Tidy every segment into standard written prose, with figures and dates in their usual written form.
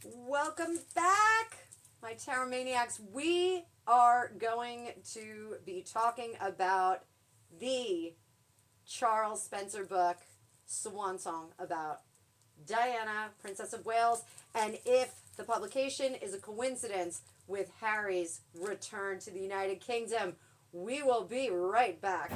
Welcome back, my Tarot Maniacs. We are going to be talking about the Charles Spencer book, Swan Song, about Diana, Princess of Wales, and if the publication is a coincidence with Harry's return to the United Kingdom. We will be right back.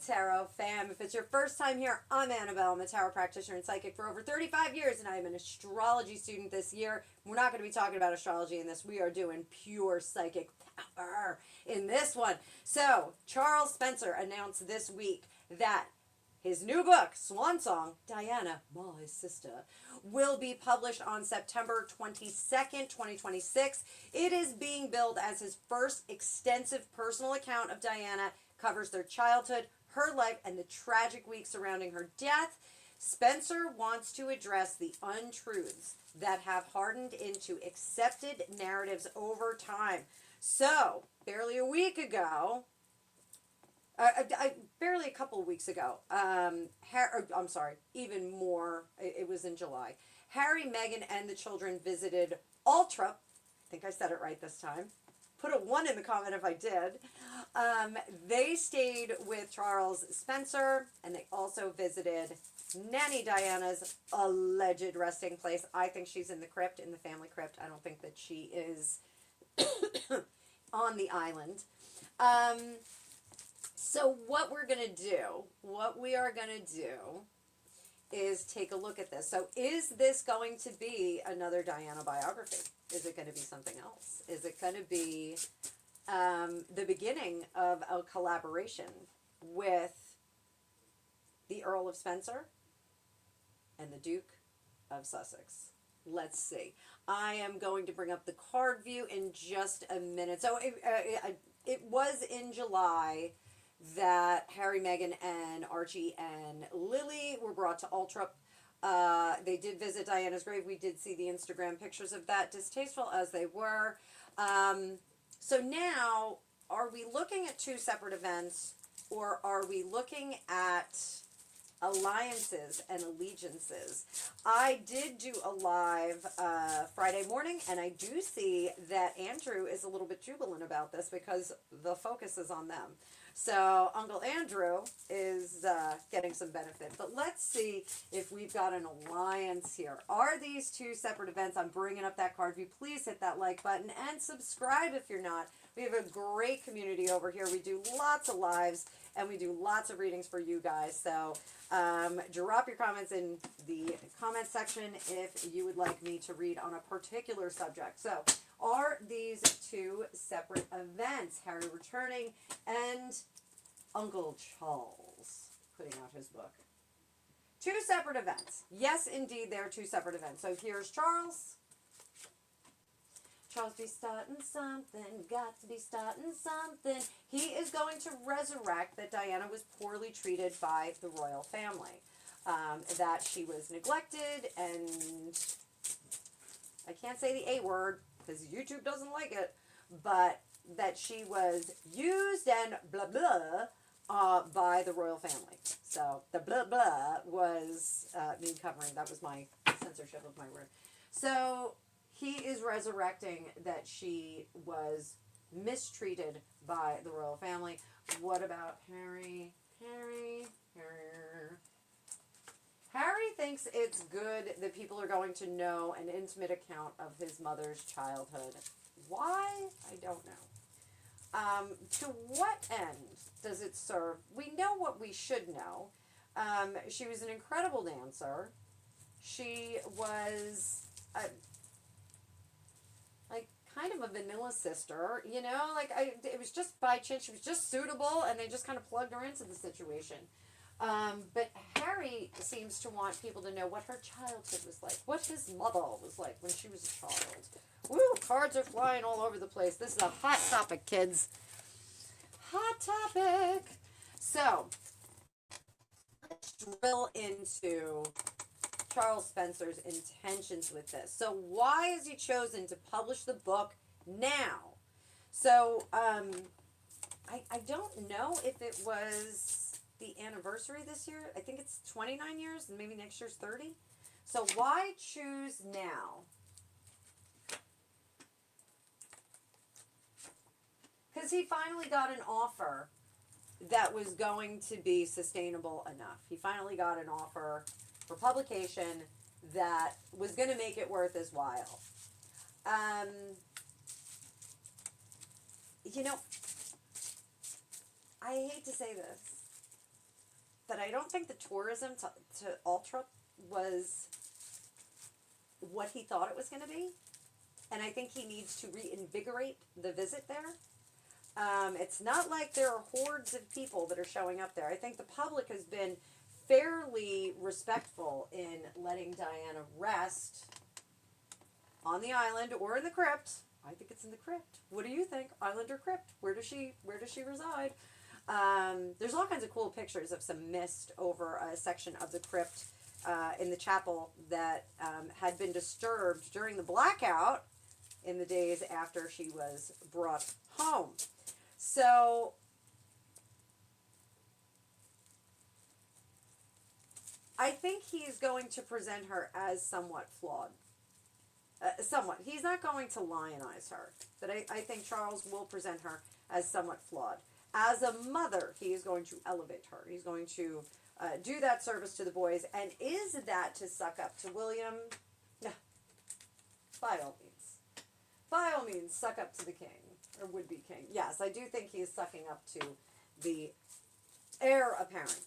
Tarot fam, if it's your first time here, I'm Annabelle. I'm a tarot practitioner and psychic for over 35 years, and I am an astrology student this year. We're not going to be talking about astrology in this. We are doing pure psychic power in this one. So, Charles Spencer announced this week that his new book, Swan Song, Diana, my sister, will be published on September 22nd, 2026. It is being billed as his first extensive personal account of Diana, covers their childhood, her life, and the tragic week surrounding her death. Spencer wants to address the untruths that have hardened into accepted narratives over time. So, barely a week ago, barely a couple of weeks ago, I'm sorry, even more, it was in July, Harry, Meghan, and the children visited Ultra. I think I said it right this time. Put a 1 in the comment if I did. They stayed with Charles Spencer, and they also visited Nanny Diana's alleged resting place. I think she's in the crypt, in the family crypt. I don't think that she is on the island. So what we are going to do is take a look at this. So is this going to be another Diana biography? Is it going to be something else? Is it going to be the beginning of a collaboration with the Earl of Spencer and the Duke of Sussex? Let's see. I am going to bring up the card view in just a minute. So it was in July that Harry, Meghan, and Archie and Lily were brought to Ultra. They did visit Diana's grave. We did see the Instagram pictures of that, distasteful as they were. So now, are we looking at two separate events, or are we looking at alliances and allegiances? I did do a live Friday morning, and I do see that Andrew is a little bit jubilant about this because the focus is on them. So Uncle Andrew is getting some benefit. But let's see if we've got an alliance here. Are these two separate events? I'm bringing up that card view. Please hit that like button and subscribe if you're not. We have a great community over here. We do lots of lives and we do lots of readings for you guys. So drop your comments in the comment section if you would like me to read on a particular subject. So are these two separate events? Harry returning and Uncle Charles putting out his book. Two separate events. Yes, indeed, they're two separate events. So here's Charles. Charles be starting something, got to be starting something. He is going to resurrect that Diana was poorly treated by the royal family. That she was neglected and I can't say the A word because YouTube doesn't like it, but that she was used and blah blah by the royal family. So the blah blah was me covering. That was my censorship of my word. So he is resurrecting that she was mistreated by the royal family. What about Harry? Harry thinks it's good that people are going to know an intimate account of his mother's childhood. Why? I don't know. To what end does it serve? We know what we should know. She was an incredible dancer. She was like kind of a vanilla sister, you know, like it was just by chance. She was just suitable and they just kind of plugged her into the situation. But Harry seems to want people to know what her childhood was like, what his mother was like when she was a child. Woo, cards are flying all over the place. This is a hot topic, kids. Hot topic. So, let's drill into Charles Spencer's intentions with this. So, why has he chosen to publish the book now? So, I don't know if it was the anniversary this year. I think it's 29 years, and maybe next year's 30. So, why choose now? Because he finally got an offer that was going to be sustainable enough. He finally got an offer for publication that was going to make it worth his while. You know, I hate to say this, but I don't think the tourism to Ultra was what he thought it was going to be. And I think he needs to reinvigorate the visit there. It's not like there are hordes of people that are showing up there. I think the public has been fairly respectful in letting Diana rest on the island or in the crypt. I think it's in the crypt. What do you think? Island or crypt? Where does she reside? There's all kinds of cool pictures of some mist over a section of the crypt in the chapel that had been disturbed during the blackout in the days after she was brought home. So, I think he's going to present her as somewhat flawed. Somewhat. He's not going to lionize her, but I think Charles will present her as somewhat flawed. As a mother, he is going to elevate her. He's going to do that service to the boys. And is that to suck up to William? No. By all means. By all means, suck up to the king. Or would-be king. Yes, I do think he is sucking up to the heir apparent.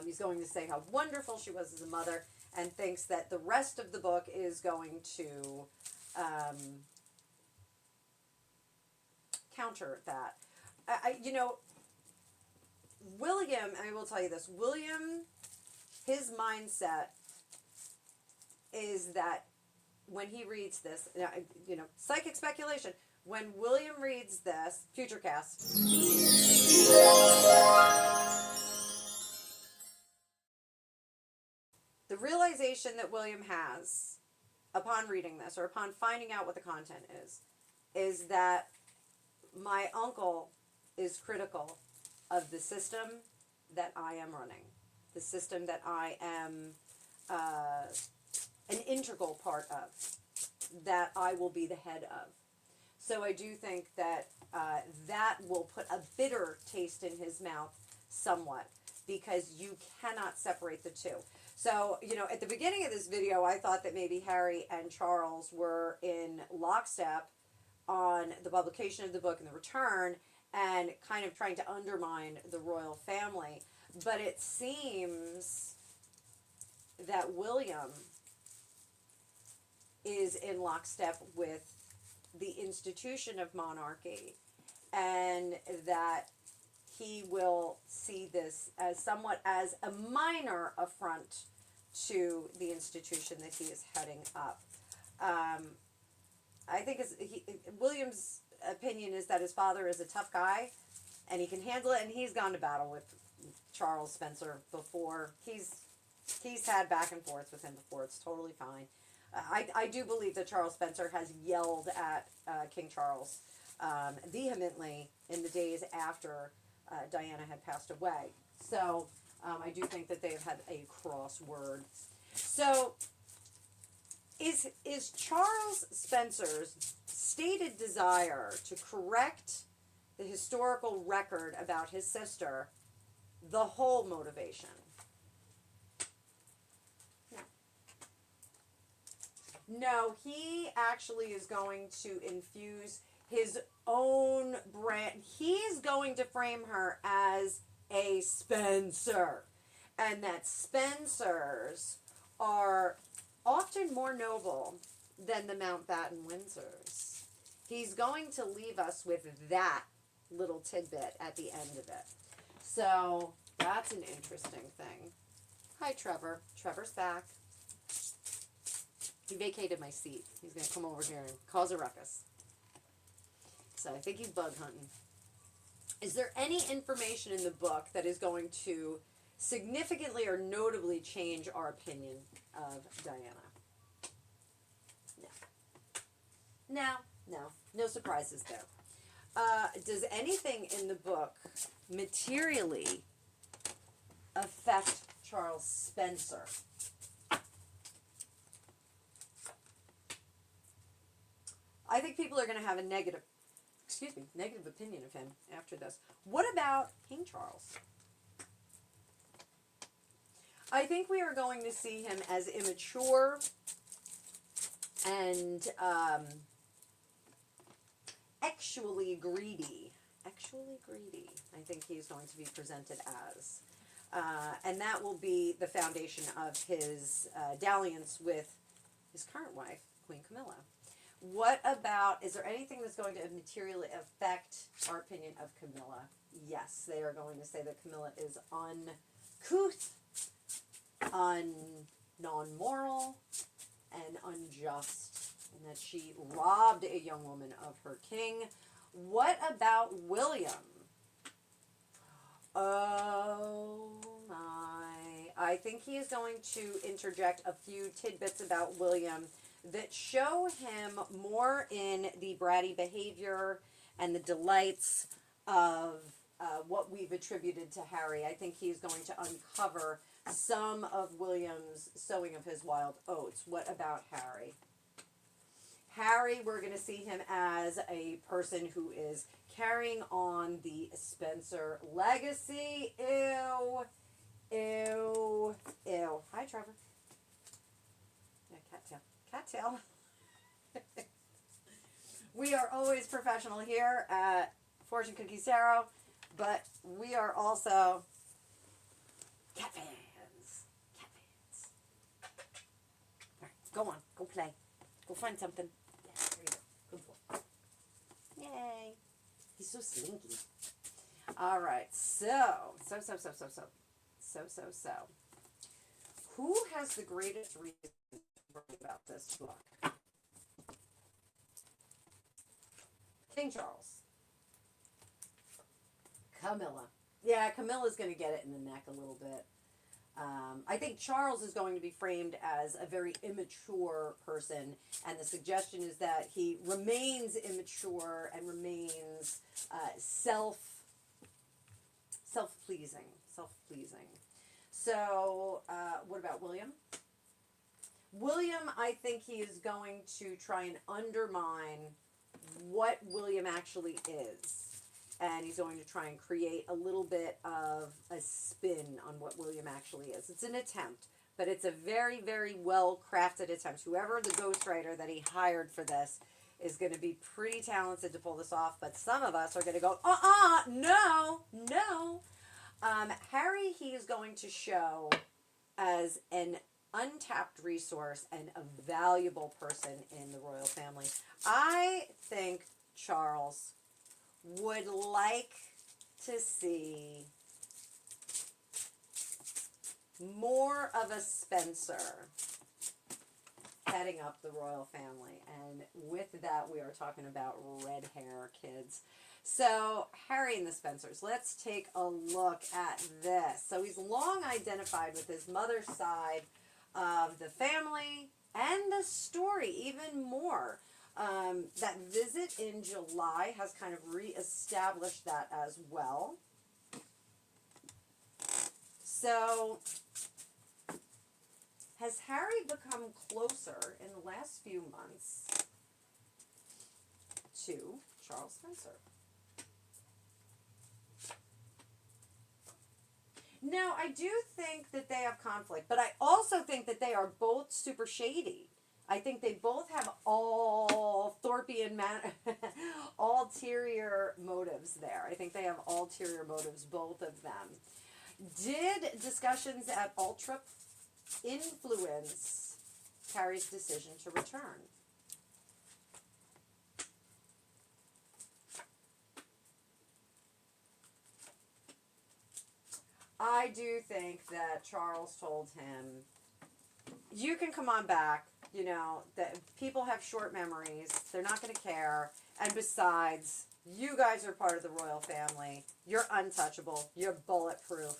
He's going to say how wonderful she was as a mother and thinks that the rest of the book is going to counter that. William, I will tell you this, William, his mindset is that when he reads this, psychic speculation, when William reads this, future cast, the realization that William has upon reading this, or upon finding out what the content is that my uncle is critical of the system that I am running, the system that I am an integral part of, that I will be the head of. So I do think that that will put a bitter taste in his mouth somewhat, because you cannot separate the two. So, at the beginning of this video, I thought that maybe Harry and Charles were in lockstep on the publication of the book and the return, and kind of trying to undermine the royal family. But it seems that William is in lockstep with the institution of monarchy, and that he will see this as somewhat as a minor affront to the institution that he is heading up. I think William's opinion is that his father is a tough guy, and he can handle it, and he's gone to battle with Charles Spencer before. He's had back and forth with him before. It's totally fine. I do believe that Charles Spencer has yelled at King Charles vehemently in the days after Diana had passed away. So I do think that they have had a cross word. So is Charles Spencer's stated desire to correct the historical record about his sister the whole motivation? No, he actually is going to infuse his own brand. He's going to frame her as a Spencer. And that Spencers are often more noble than the Mountbatten Windsors. He's going to leave us with that little tidbit at the end of it. So, that's an interesting thing. Hi, Trevor. Trevor's back. He vacated my seat. He's going to come over here and cause a ruckus. So I think he's bug hunting. Is there any information in the book that is going to significantly or notably change our opinion of Diana? No surprises there. Does anything in the book materially affect Charles Spencer? I think people are going to have a negative opinion of him after this. What about King Charles? I think we are going to see him as immature and actually greedy. I think he's going to be presented as. And that will be the foundation of his dalliance with his current wife, Queen Camilla. What about, is there anything that's going to materially affect our opinion of Camilla? Yes, they are going to say that Camilla is uncouth, non-moral, and unjust, and that she robbed a young woman of her king. What about William? Oh my. I think he is going to interject a few tidbits about William that show him more in the bratty behavior and the delights of what we've attributed to Harry. I think he's going to uncover some of William's sowing of his wild oats. What about Harry? Harry, we're going to see him as a person who is carrying on the Spencer legacy. Ew. Ew. Ew. Hi, Trevor. Yeah, cattail. Cattail. We are always professional here at Fortune Cookie Tarot, but we are also cat fans. Cat fans. All right, go on. Go play. Go find something. Yeah, there you go. Good boy. Yay. He's so slinky. All right, so. Who has the greatest reason to worry about this book? King Charles. Camilla. Yeah, Camilla's going to get it in the neck a little bit. I think Charles is going to be framed as a very immature person, and the suggestion is that he remains immature and remains self-pleasing. So, what about William? William, I think he is going to try and undermine what William actually is. And he's going to try and create a little bit of a spin on what William actually is. It's an attempt, but it's a very, very well-crafted attempt. Whoever the ghostwriter that he hired for this is going to be pretty talented to pull this off, but some of us are going to go, no. Harry, he is going to show as an untapped resource and a valuable person in the royal family. I think Charles would like to see more of a Spencer heading up the royal family. And with that, we are talking about red hair, kids. So, Harry and the Spencers, let's take a look at this. So, he's long identified with his mother's side of the family and the story even more. That visit in July has kind of reestablished that as well. So, has Harry become closer in the last few months to Charles Spencer? Now, I do think that they have conflict, but I also think that they are both super shady. I think they both have all Thorpian, ulterior motives there. I think they have ulterior motives, both of them. Did discussions at Altrip influence Harry's decision to return? I do think that Charles told him, you can come on back, you know, that people have short memories, they're not going to care, and besides, you guys are part of the royal family, you're untouchable, you're bulletproof,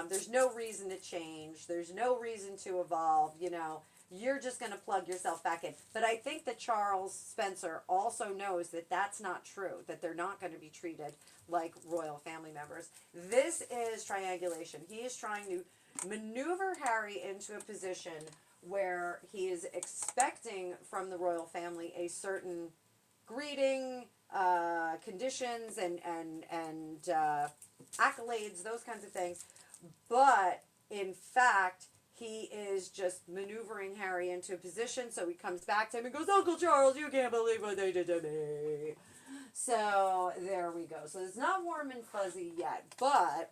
there's no reason to change, there's no reason to evolve, you know, you're just going to plug yourself back in. But I think that Charles Spencer also knows that that's not true, that they're not going to be treated like royal family members. This is triangulation. He is trying to maneuver Harry into a position where he is expecting from the royal family a certain greeting, conditions, and accolades, those kinds of things. But in fact, he is just maneuvering Harry into a position, so he comes back to him and goes, Uncle Charles, you can't believe what they did to me. So there we go. So it's not warm and fuzzy yet, but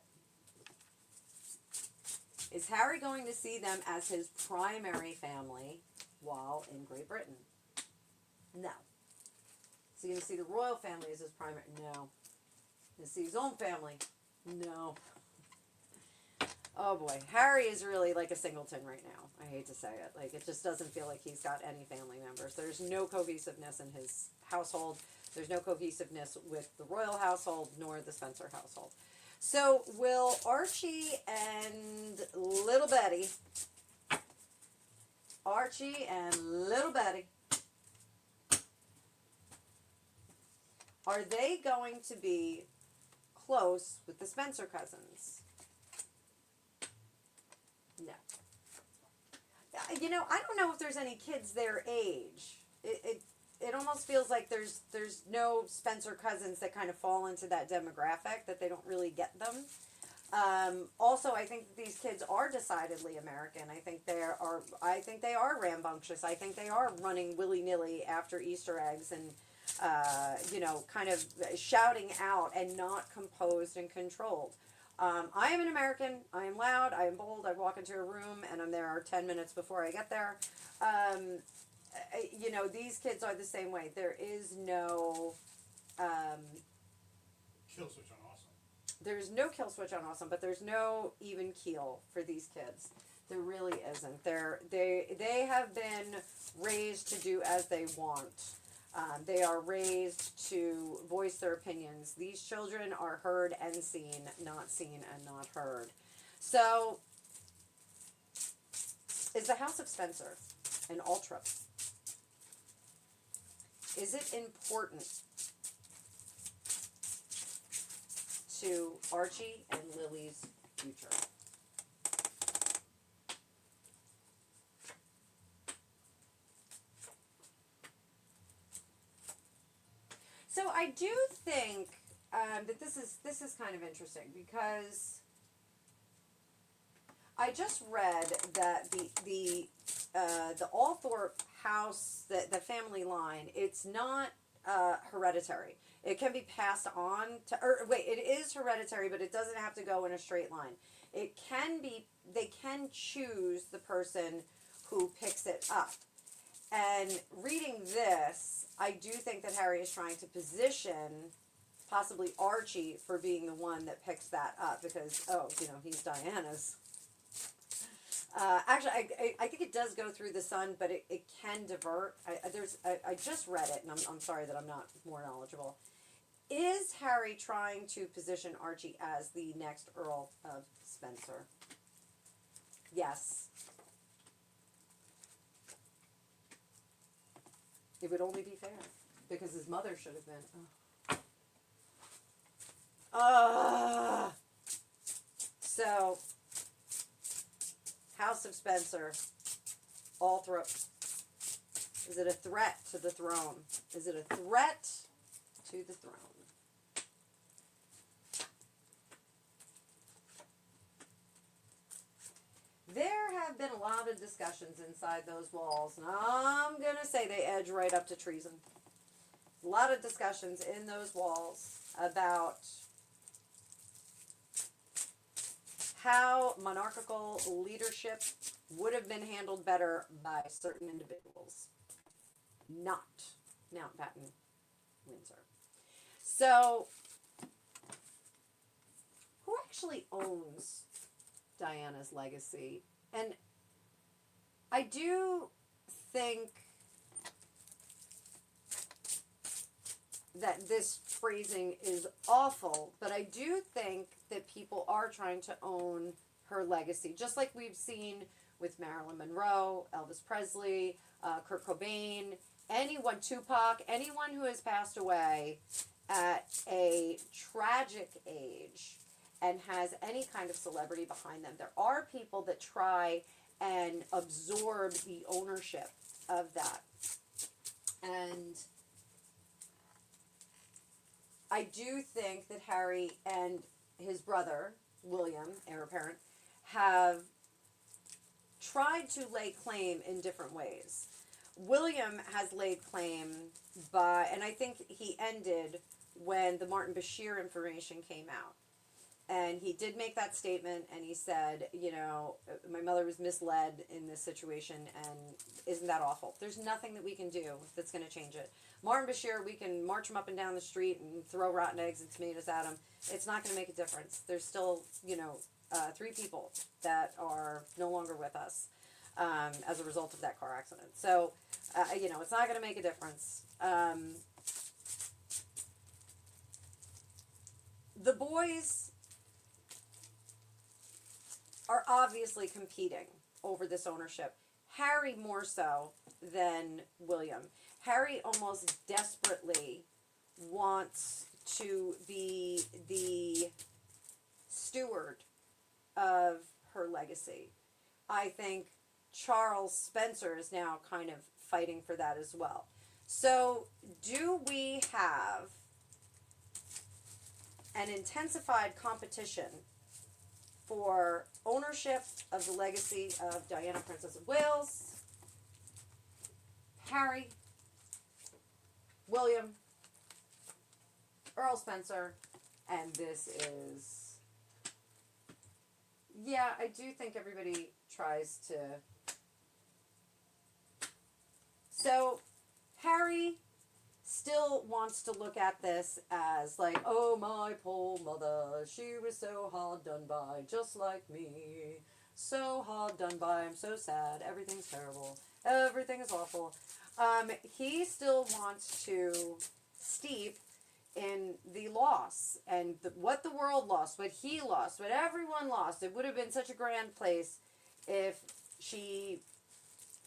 is Harry going to see them as his primary family while in Great Britain? No. Is he going to see the royal family as his primary? No. Is he see his own family? No. Oh boy, Harry is really like a singleton right now. I hate to say it. Like, it just doesn't feel like he's got any family members. There's no cohesiveness in his household. There's no cohesiveness with the royal household nor the Spencer household. So will Archie and little Betty, are they going to be close with the Spencer cousins? No. You know, I don't know if there's any kids their age. It almost feels like there's no Spencer cousins that kind of fall into that demographic, that they don't really get them. Also, I think these kids are decidedly American. I think they are rambunctious. I think they are running willy-nilly after Easter eggs and you know, kind of shouting out and not composed and controlled. I am an American. I am loud. I am bold. I walk into a room and I'm there 10 minutes before I get there. You know, these kids are the same way. There is no kill switch on awesome. There's no kill switch on awesome, but there's no even keel for these kids. There really isn't. They have been raised to do as they want. They are raised to voice their opinions. These children are heard and seen and not heard. So, is the House of Spencer an ultra? Is it important to Archie and Lily's future? So I do think that this is kind of interesting, because I just read that the Althorpe house, the family line, it's not hereditary. It can be passed on to, it is hereditary, but it doesn't have to go in a straight line. It can be, they can choose the person who picks it up. And reading this, I do think that Harry is trying to position possibly Archie for being the one that picks that up, because, you know, he's Diana's. Actually, I think it does go through the son, but it can divert. I just read it, and I'm sorry that I'm not more knowledgeable. Is Harry trying to position Archie as the next Earl of Spencer? Yes. It would only be fair, because his mother should have been. So, House of Spencer, Althorpe. Is it a threat to the throne? Is it a threat to the throne? There have been a lot of discussions inside those walls, and I'm going to say they edge right up to treason. A lot of discussions in those walls about how monarchical leadership would have been handled better by certain individuals, not Mountbatten Windsor. So, who actually owns Diana's legacy. And I do think that this phrasing is awful, but I do think that people are trying to own her legacy, just like we've seen with Marilyn Monroe, Elvis Presley, Kurt Cobain, anyone, Tupac, anyone who has passed away at a tragic age and has any kind of celebrity behind them. There are people that try and absorb the ownership of that. And I do think that Harry and his brother, William, heir apparent, have tried to lay claim in different ways. William has laid claim by, and I think he ended when the Martin Bashir information came out. And he did make that statement, and he said, you know, my mother was misled in this situation, and isn't that awful? There's nothing that we can do that's going to change it. Martin Bashir, we can march him up and down the street and throw rotten eggs and tomatoes at him. It's not going to make a difference. There's still, you know, 3 people that are no longer with us as a result of that car accident. So, you know, it's not going to make a difference. The boys are obviously competing over this ownership. Harry more so than William. Harry almost desperately wants to be the steward of her legacy. I think Charles Spencer is now kind of fighting for that as well. So, do we have an intensified competition for ownership of the legacy of Diana, Princess of Wales, Harry, William, Earl Spencer, and this is, yeah, I do think everybody tries to. So, Harry still wants to look at this as like, oh, my poor mother, she was so hard done by, just like me. So hard done by, I'm so sad, everything's terrible, everything is awful. He still wants to steep in the loss and what the world lost, what he lost, what everyone lost. It would have been such a grand place if she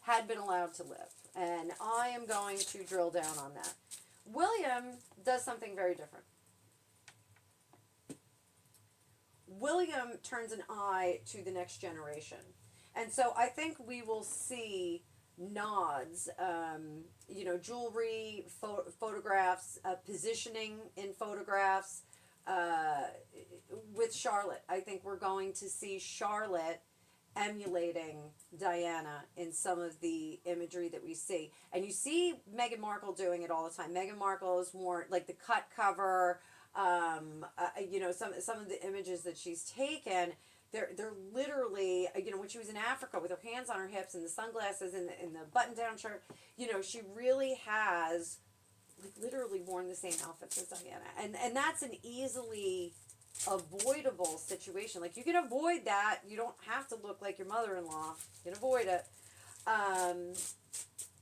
had been allowed to live. And I am going to drill down on that. William does something very different. William turns an eye to the next generation. And so I think we will see nods, you know, jewelry, photographs, positioning in photographs with Charlotte. I think we're going to see Charlotte emulating Diana in some of the imagery that we see. And you see Meghan Markle doing it all the time. Meghan Markle is more like the cut cover, you know, some of the images that she's taken, they're literally, you know, when she was in Africa with her hands on her hips and the sunglasses and the button-down shirt, you know, she really has like literally worn the same outfits as Diana. And that's an easily avoidable situation. Like, you can avoid that. You don't have to look like your mother-in-law. You can avoid it.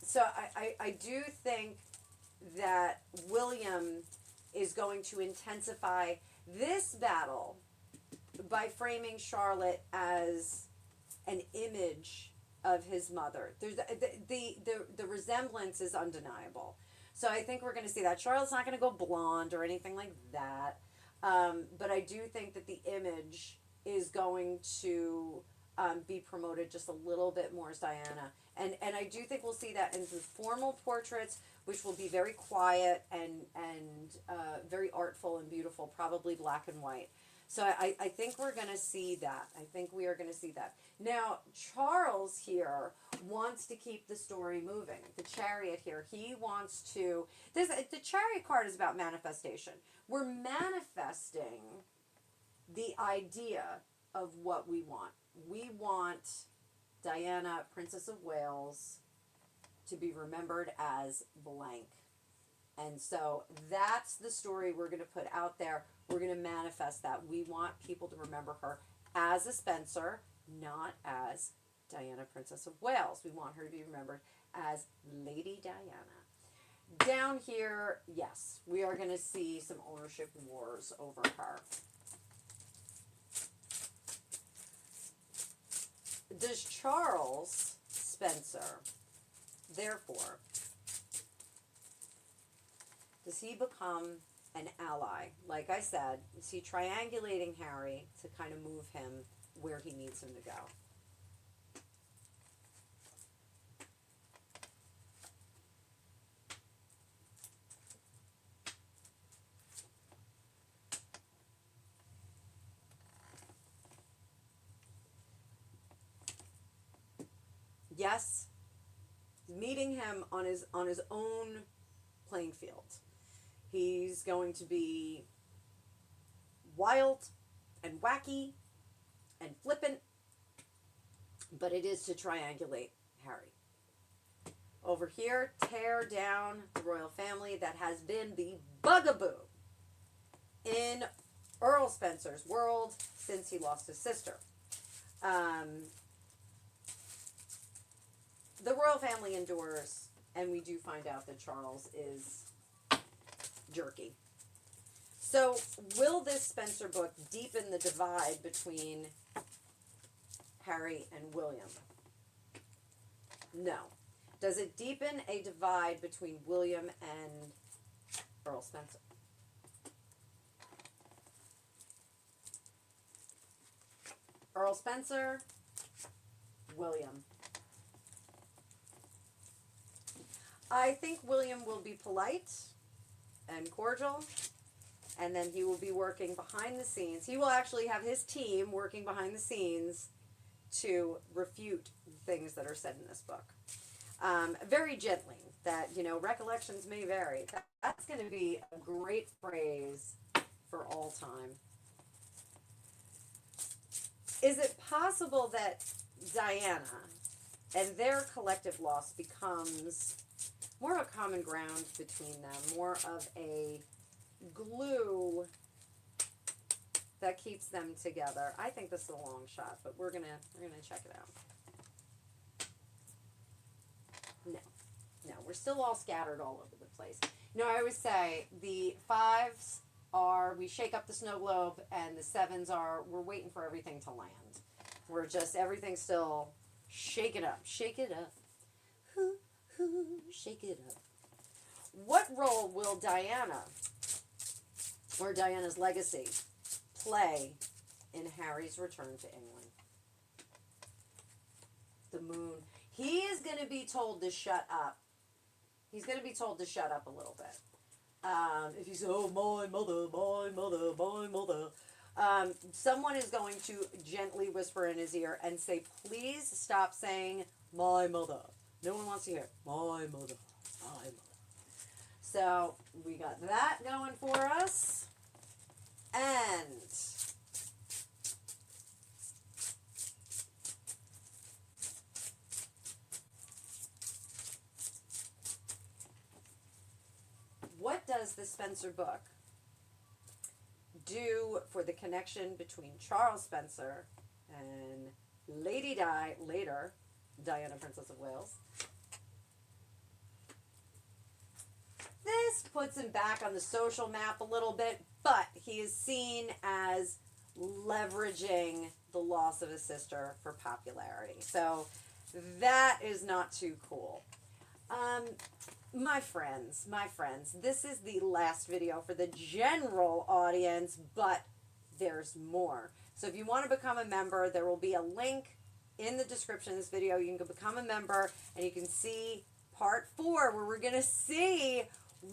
So I do think that William is going to intensify this battle by framing Charlotte as an image of his mother. There's the resemblance is undeniable. So I think we're going to see that. Charlotte's not going to go blonde or anything like that. But I do think that the image is going to be promoted just a little bit more as Diana. And I do think we'll see that in the formal portraits, which will be very quiet and very artful and beautiful, probably black and white. So I think we're going to see that. I think we are going to see that. Now, Charles here wants to keep the story moving. The Chariot here, he wants to... the Chariot card is about manifestation. We're manifesting the idea of what we want. We want Diana, Princess of Wales, to be remembered as blank. And so that's the story we're going to put out there. We're going to manifest that. We want people to remember her as a Spencer, not as Diana, Princess of Wales. We want her to be remembered as Lady Diana. Down here, yes, we are going to see some ownership wars over her. Does Charles Spencer, therefore, does he become an ally? Like I said, is he triangulating Harry to kind of move him where he needs him to go? Yes, meeting him on his own playing field. He's going to be wild and wacky and flippant, but it is to triangulate Harry. Over here, tear down the royal family that has been the bugaboo in Earl Spencer's world since he lost his sister. The royal family endures, and we do find out that Charles is jerky. So, will this Spencer book deepen the divide between Harry and William? No. Does it deepen a divide between William and Earl Spencer? Earl Spencer, William. I think William will be polite and cordial, and then he will be working behind the scenes. He will actually have his team working behind the scenes to refute things that are said in this book. Very gently, that, recollections may vary. That's going to be a great phrase for all time. Is it possible that Diana and their collective loss becomes more of a common ground between them, more of a glue that keeps them together? I think this is a long shot, but we're gonna check it out. No, we're still all scattered all over the place. I always say the 5s are we shake up the snow globe, and the 7s are we're waiting for everything to land. We're just everything's still shake it up, shake it up. Shake it up. What role will Diana or Diana's legacy play in Harry's return to England? The moon. He is going to be told to shut up. He's going to be told to shut up a little bit. If you say, oh, my mother, my mother, my mother. Someone is going to gently whisper in his ear and say, please stop saying my mother. No one wants to hear, my mother, my mother. So, we got that going for us. And what does the Spencer book do for the connection between Charles Spencer and Lady Di, later Diana, Princess of Wales? This puts him back on the social map a little bit, but he is seen as leveraging the loss of his sister for popularity. So that is not too cool. My friends, this is the last video for the general audience, but there's more. So if you want to become a member, there will be a link in the description of this video. You can become a member, and you can see part 4, where we're going to see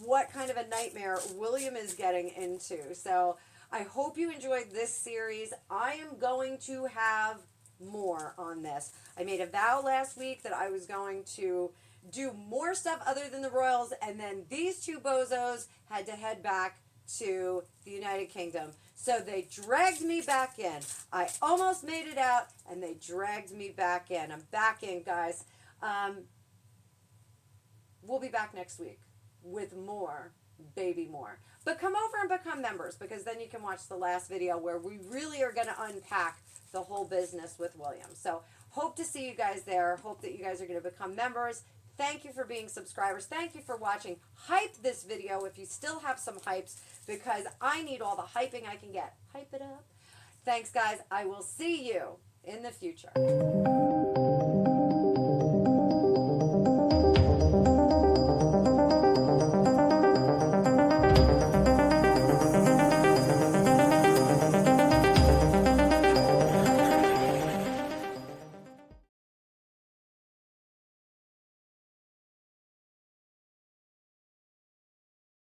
what kind of a nightmare William is getting into. So I hope you enjoyed this series. I am going to have more on this. I made a vow last week that I was going to do more stuff other than the royals, and then these two bozos had to head back to the United Kingdom. So they dragged me back in. I almost made it out, and they dragged me back in. I'm back in, guys. We'll be back next week. with more baby more. But come over and become members, because then you can watch the last video where we really are going to unpack the whole business with William. So hope to see you guys there. Hope that you guys are going to become members. Thank you for being subscribers. Thank you for watching. Hype this video if you still have some hypes, because I need all the hyping I can get. Hype it up. Thanks, guys. I will see you in the future.